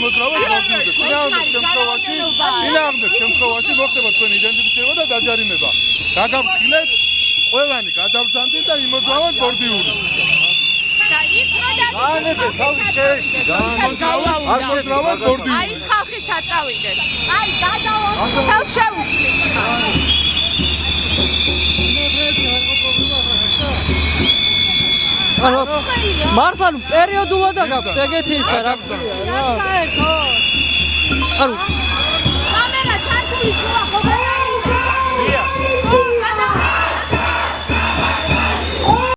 იმოძრავად მოვდიოდნენ. წინააღმდეგ შემთხვევაში მოხდება თქვენი იდენტიფიცირება და დაჯარიმება. გაგაფრთხილეთ, ყველანი გადავბრძანდით და იმოძრავად მოვდიური. და იქ რო დადის თავი შეეშვა. იმოძრავად მოვდიური. აი ეს ხალხი საწავიდეს. აი გადავა. ხელს შეუშლით. მართლა პერიოდულად აქვს ეგეთი ისა რა. რა საერთო? ანუ